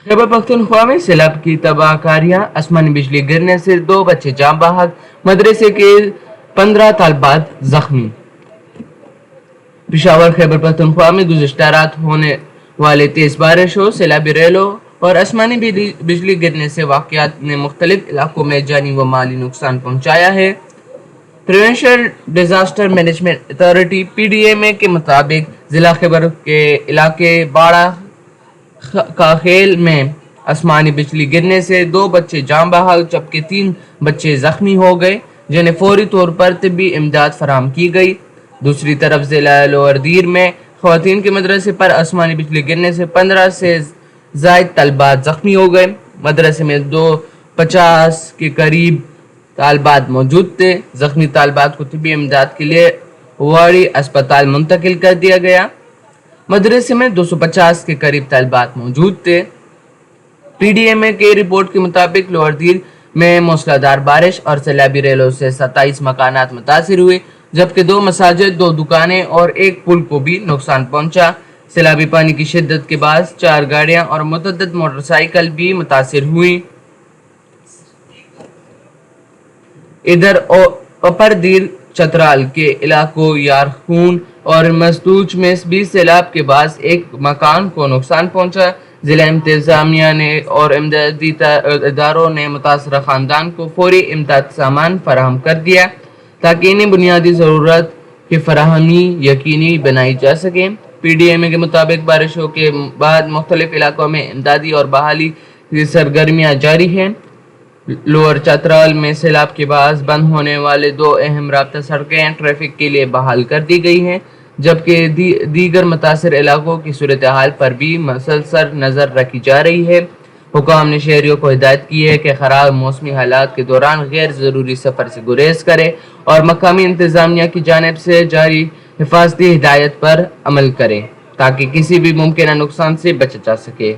खैबर पख्तूनख्वा में सैलाब की तबाह कारियां, आसमानी बिजली गिरने से 2 बच्चे जाँ बहक, मदरसे के 15 तालबात जख्मी। पिशावर खैबर पख्तूनख्वा में गुज़िश्ता रात होने वाले तेज बारिशों, सैलाबी रेलों और आसमानी बिजली गिरने से वाक़यात ने मुख्तलिफ इलाकों में जानी व माली नुकसान पहुँचाया है। Provincial disaster management authority PDMA के मुताबिक ज़िला खैबर के इलाके बाड़ा का खेल में आसमानी बिजली गिरने से 2 बच्चे जाँ बहक जबकि 3 बच्चे जख्मी हो गए, जिन्हें फौरी तौर पर तिब्बी इमदाद फराहम की गई। दूसरी तरफ ज़िला लोअर दीर में ख़वातीन के मदरसे पर आसमानी बिजली गिरने से 15 से ज़ायद तलबात जख्मी हो गए। मदरसे में 250 के करीब तालबात मौजूद थे। जख्मी तालबात को तिब्बी इमदाद के लिए वाड़ी अस्पताल मुंतकिल कर दिया गया। मदरसे में 250 के करीब तालबात मौजूद थे। PDMA के रिपोर्ट के मुताबिक लोअर दीर में मूसलाधार बारिश और सैलाबी रेलों से 27 मकानात मुतासिर हुए, जबकि 2 मसाजिद, 2 दुकानें और 1 पुल को भी नुकसान पहुंचा। सैलाबी पानी की शिद्दत के बाद 4 गाड़ियां और मुतअद्दिद मोटरसाइकिल भी मुतासिर हुई। इधर अपर दीर चतराल के इलाकों यारखून और मसदूज में भी सैलाब के बाद एक मकान को नुकसान पहुंचा। जिला इंतजामिया ने और इमदादी इदारों ने मुतासरा खानदान को फौरी इमदाद सामान फराहम कर दिया ताकि इन्हें बुनियादी ज़रूरत की फराहमी यकीनी बनाई जा सके। PDMA के मुताबिक बारिशों के बाद मुख्तलिफ इलाकों में इमदादी और बहाली की सरगर्मियाँ जारी हैं। लोअर चतराल में सैलाब के बाद बंद होने वाले 2 अहम राब्ता सड़कें ट्रैफिक के लिए बहाल कर दी गई हैं, जबकि दीगर मुतासर इलाकों की सूरत हाल पर भी मसलसल नज़र रखी जा रही है। हुकाम ने शहरियों को हिदायत की है कि ख़राब मौसमी हालात के दौरान गैर ज़रूरी सफ़र से गुरेज करें और मकामी इंतज़ामिया की जानिब से जारी हिफाजती हिदायत पर अमल करें ताकि किसी भी मुमकिन नुकसान से बचा जा सके।